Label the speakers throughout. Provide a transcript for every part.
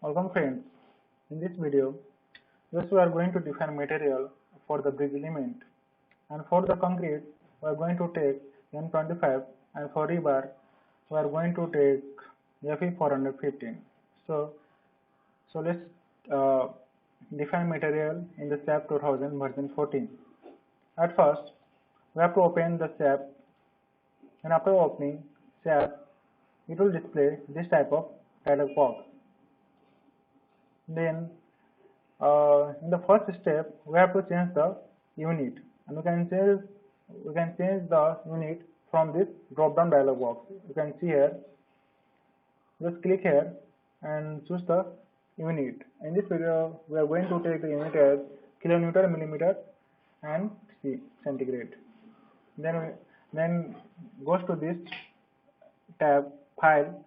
Speaker 1: Welcome friends. In this video, we are going to define material for the bridge element, and for the concrete we are going to take M25, and for rebar we are going to take Fe 415. So let's define material in the SAP 2000 version 14. At first, we have to open the SAP, and after opening SAP, it will display this type of dialog box. Then in the first step, we have to change the unit, and we can change the unit from this drop down dialog box. You can see here. Just click here and choose the unit. In this video, we are going to take the unit as kilonewton, millimeter, and centigrade. Then goes to this tab, file.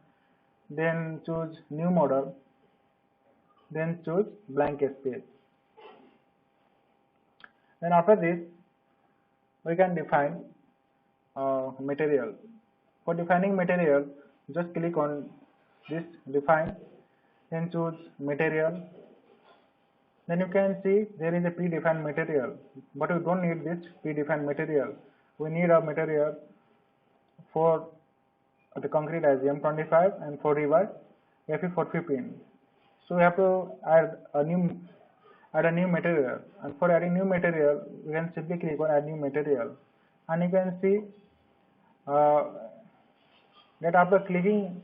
Speaker 1: Then choose new model. Then choose blank space. Then after this, we can define material. For defining material, just click on this define, then choose material. Then you can see there is a predefined material, but we don't need this predefined material. We need a material for the concrete as M25 and for rebar Fe 415. So we have to add a new material, and for adding new material, we can simply click on add new material, and you can see that after clicking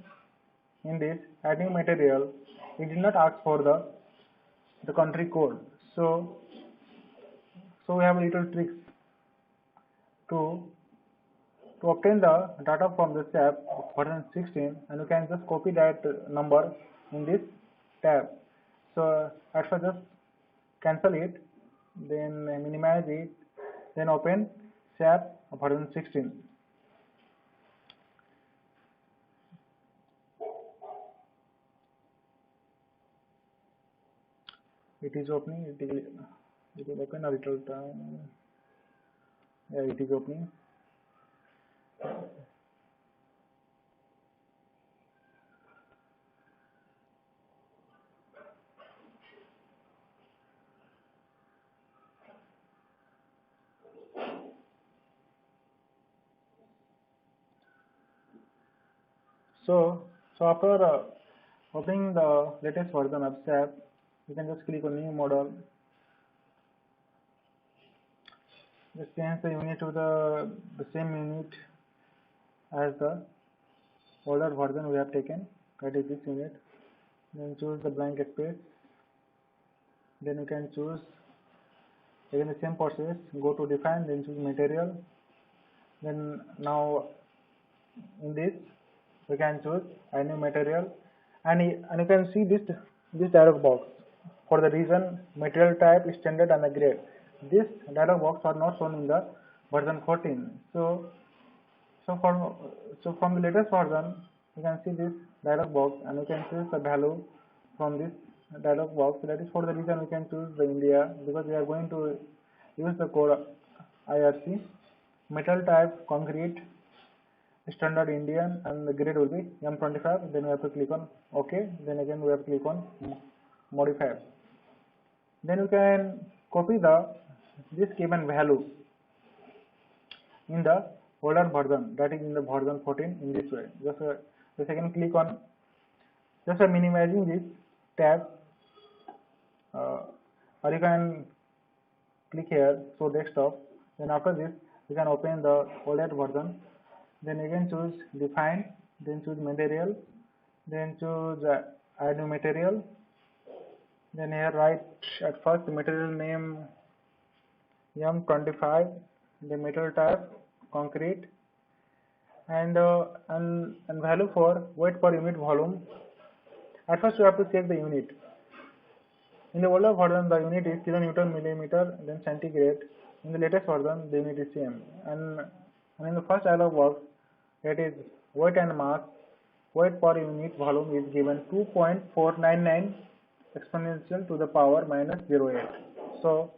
Speaker 1: in this add new material, it did not ask for the country code. So we have little tricks to obtain the data from the SAP version 16, and you can just copy that number in this tab. So at first just cancel it, then minimize it, then open SAP version 16. It is opening. It will open a little time. Yeah, it is opening. So after opening the latest version of SAP, you can just click on new model. Just change the unit to the same unit as the older version we have taken, that is this unit. Then choose the blank space. Then you can choose again the same process, go to define, then choose material. Then now in this we can choose a new material, and you can see this dialog box for the reason material type, standard, and the grade. This dialog box are not shown in the version 14. So from the latest version, you can see this dialog box, and you can choose the value from this dialog box. That is for the reason we can choose the India, because we are going to use the code IRC. Metal type concrete, standard Indian, and the grade will be M25. Then we have to click on OK. Then again we have to click on modify. Then you can copy this given value in the older version, that is in the version 14, in this way. Just again click on, just minimizing this tab, or you can click here, so desktop. Then after this you can open the older version. Then again choose define, then choose material, then choose add new material. Then here write at first the material name M25, the material type concrete, and value for weight per unit volume. At first you have to check the unit. In the older version the unit is kilonewton, millimeter, then centigrade. In the latest version the unit is same, and in the first dialog box, that is weight and mass, weight per unit volume is given 2.499 exponential to the power minus 0.8. So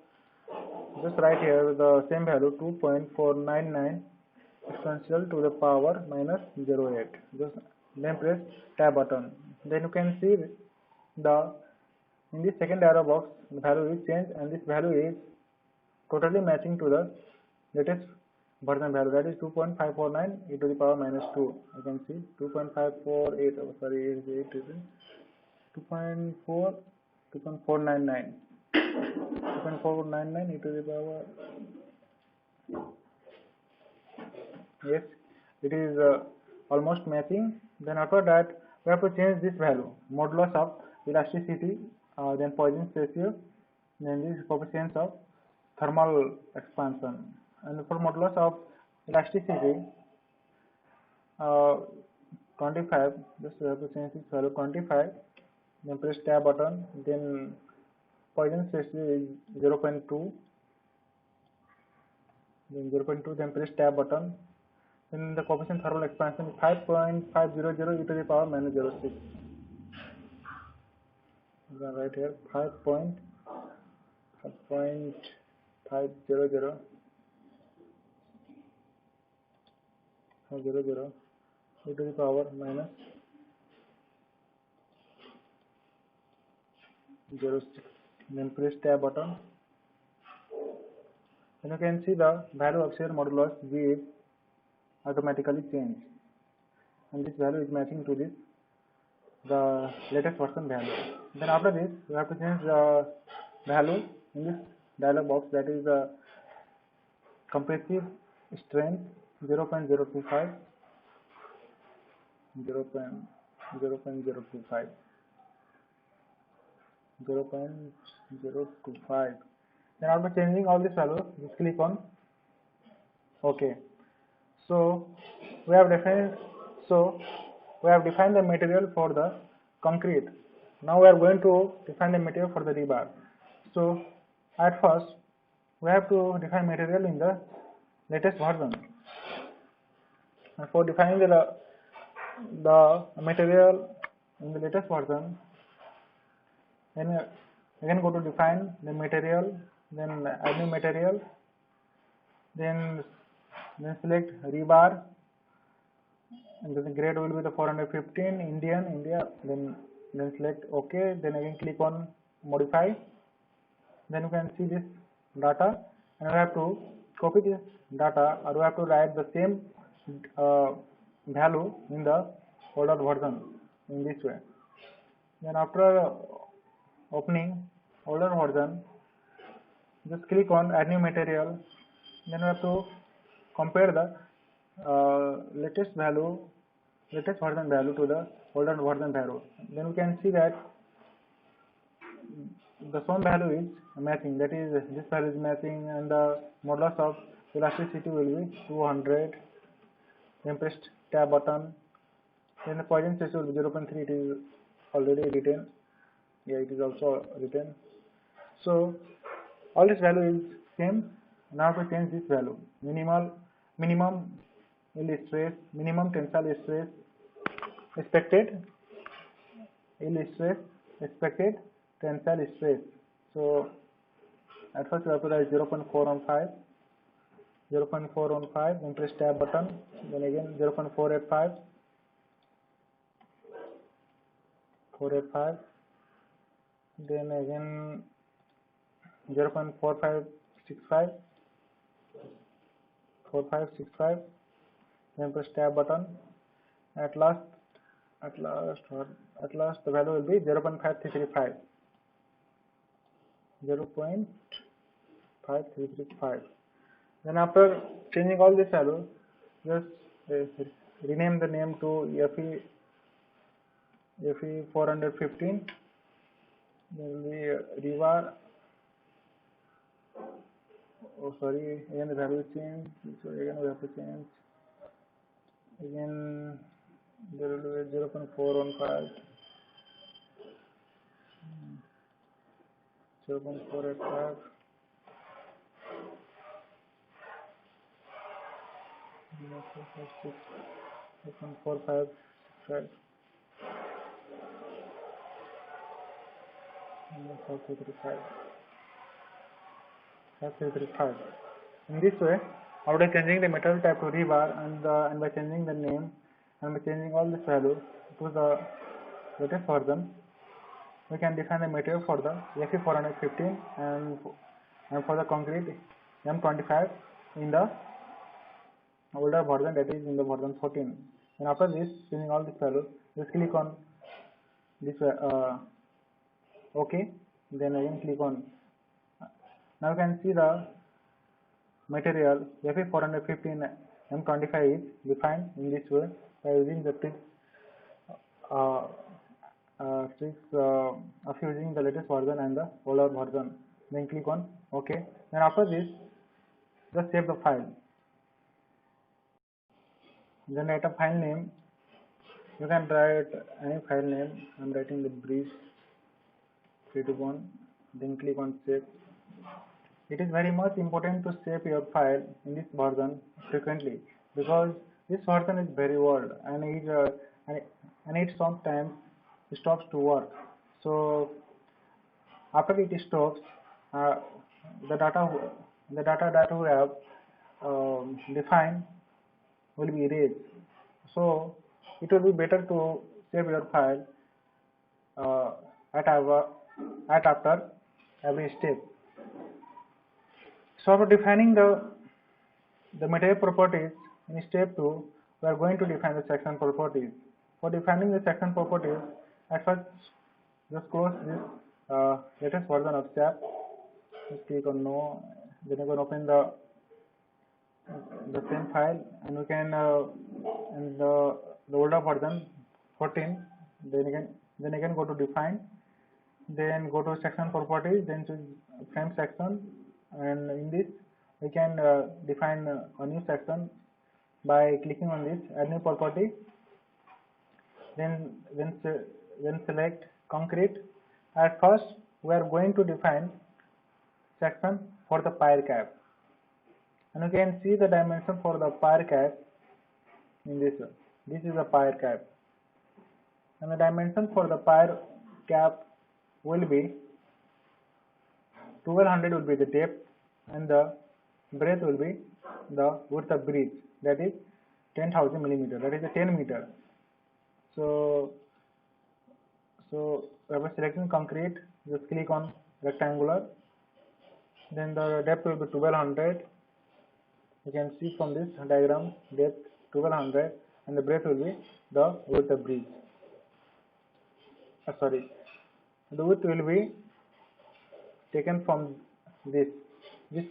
Speaker 1: just write here the same value, 2.499 exponential to the power minus 0.8. Just then press tab button. Then you can see the in this second arrow box the value is changed, and this value is totally matching to the latest version value, that is 2.549 e to the power minus 2. You can see 2.548, oh, sorry, it is 2.4 2.499 2.499 e to the power, yes, it is almost matching. Then after that we have to change this value, modulus of elasticity, then Poisson's ratio, then this coefficient of thermal expansion. And for modulus of elasticity, 25, just we have to change this value 25, then press tab button, then Poisson's ratio is 0.2, then 0.2, then press tab button, then the coefficient thermal expansion is 5.500 e to the power minus 06. Right here 5.500 e to the power minus 06. Then press tab button. Then you can see the value of shear modulus G is automatically changed, and this value is matching to this the latest version value. Then after this we have to change the value in this dialog box, that is the compressive strength 0.025 0.025. Then after changing all this value, just click on OK. So we have defined the material for the concrete. Now we are going to define the material for the rebar. So at first we have to define material in the latest version. And for defining the material in the latest version, then again go to define the material, then add new material, then select rebar, and then the grade will be the 415 India, then select OK, then again click on modify. Then you can see this data, and we have to copy this data, or we have to write the same value in the older version in this way. Then after opening older version, just click on add new material. Then we have to compare the latest version value to the older version value. Then we can see that the shown value is matching, that is this value is matching, and the modulus of elasticity will be 200. Then press tab button, then the Poisson's ratio will be 0.3. it is already written, yeah, it is also written. So all this value is same. Now to change this value, minimum yield stress, minimum tensile stress expected, yield stress expected, tensile stress. So at first we have to write 0.415, then press tab button, then again 0.485, then again 0.4565, then press tab button. At last the value will be 0.5335. Then after changing all this value, just rename the name to FE 415. There will be rebar. Oh sorry, again the value change. So again we have to change. Again there will be 0.415, 0.485, 0.455, 535. In this way, after changing the material type to rebar and by changing the name and by changing all this value to the latest version, we can define the material for the Fe415 and for the concrete M25 in the older version, that is in the version 14. And after this, using all these values, just click on this OK. Then again click on. Now you can see the material Fe415 M25 is defined in this way by using the tricks of using the latest version and the older version. Then click on OK. Then after this, just save the file. Then write a file name. You can write any file name. I am writing the bridge 321. Then click on save. It is very much important to save your file in this version frequently, because this version is very old and it sometimes stops to work. So after it stops, the data that we have defined will be erased. So it will be better to save your file at after every step. So after defining the material properties in step 2, we are going to define the section properties. For defining the section properties, at first just close this latest version of SAP. Just click on no. Then you can open the same file, and we can in the older version 14. Then again go to define. Then go to section properties. Then choose frame section. And in this we can define a new section by clicking on this add new property. Then select concrete. At first we are going to define section for the pier cap, and you can see the dimension for the pier cap in this one. This is the pier cap, and the dimension for the pier cap will be 1200 will be the depth, and the breadth will be the width of bridge, that is 10,000 millimeter, that is a 10 meter. So by selecting concrete, just click on rectangular. Then the depth will be 1200. You can see from this diagram, depth 1200, and the breadth will be the width of bridge. The width will be taken from this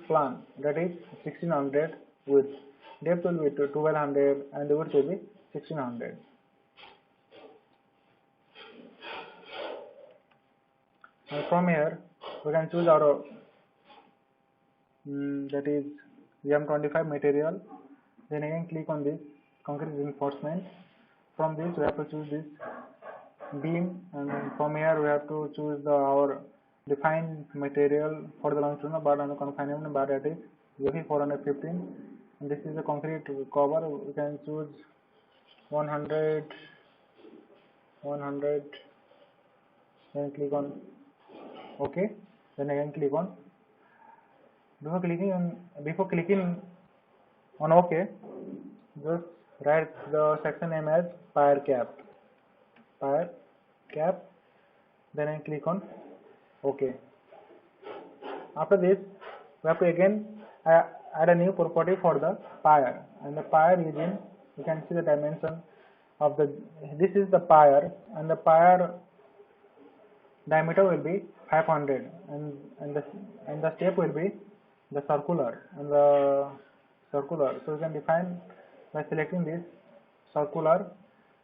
Speaker 1: plan, that is 1600 width. Depth will be 1200 and the width will be 1600. And from here we can choose our that is M25 material. Then again click on this concrete reinforcement. From this we have to choose this beam, and from here we have to choose our defined material for the longitudinal bar and the confinement bar, that is Fe415. And this is the concrete cover. We can choose 100. Then click on OK. Then again click on. Before clicking on OK, just write the section name as pier cap. Then I click on OK. After this, we have to again add a new property for the pier, and the pier is in. You can see the dimension of this is the pier, and the pier diameter will be 500, and the step will be the circular. So you can define by selecting this circular,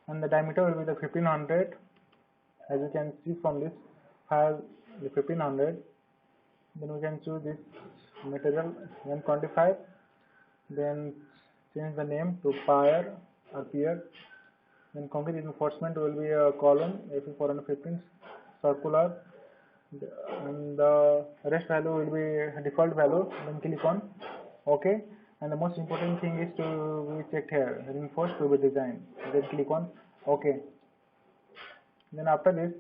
Speaker 1: and the diameter will be the 1500. As you can see from this file, the 1500. Then we can choose this material M25. Then change the name to pier or pier. Then concrete reinforcement will be a column Fe415 circular, and the rest value will be default value. Then click on OK. And the most important thing is to be checked here, reinforced to be designed. Then click on OK. Then after this,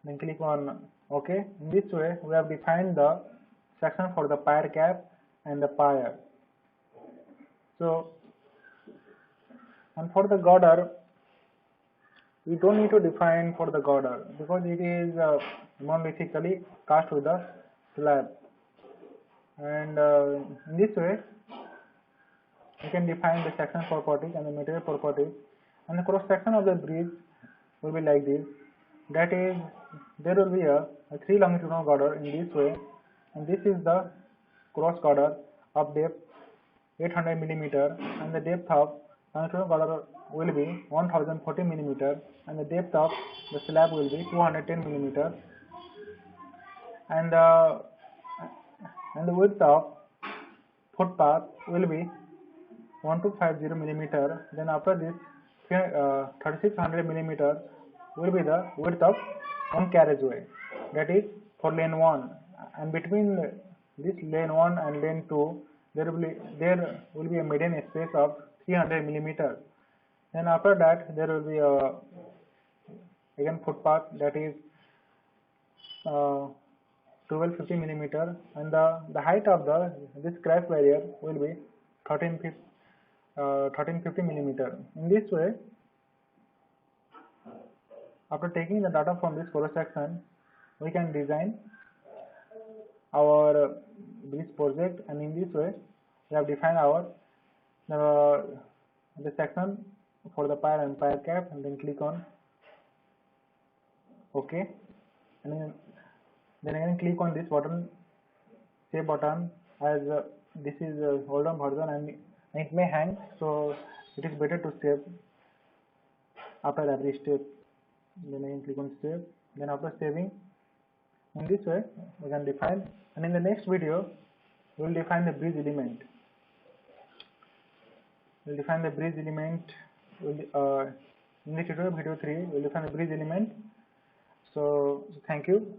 Speaker 1: then click on OK. In this way we have defined the section for the pier cap and the pier. So, and for the girder, we don't need to define for the girder because it is monolithically cast with the slab, and in this way we can define the section properties and the material properties, and the cross section of the bridge will be like this. That is, there will be a 3 longitudinal girder in this way, and this is the cross girder of depth 800 millimeter, and the depth of longitudinal girder will be 1040 millimeter, and the depth of the slab will be 210 millimeter, and the width of footpath will be 1250 millimeter. Then after this 3600 millimeter will be the width of one carriageway, that is for lane 1, and between this lane 1 and lane 2 there will be a median space of 300 millimeter. Then after that there will be a again footpath, that is 1250 millimeter, and the height of this crash barrier will be 1350 millimeter. In this way, after taking the data from this cross section, we can design our bridge project, and in this way we have defined our the section for the pier and pier cap, and then click on OK, and then again click on this button, save button, as this is a hold on version and it may hang, so it is better to save after every step. Then again click on save. Then after saving, in this way we can define, and in the next video we will define the bridge element. In the tutorial video 3 we will define the bridge element. So thank you.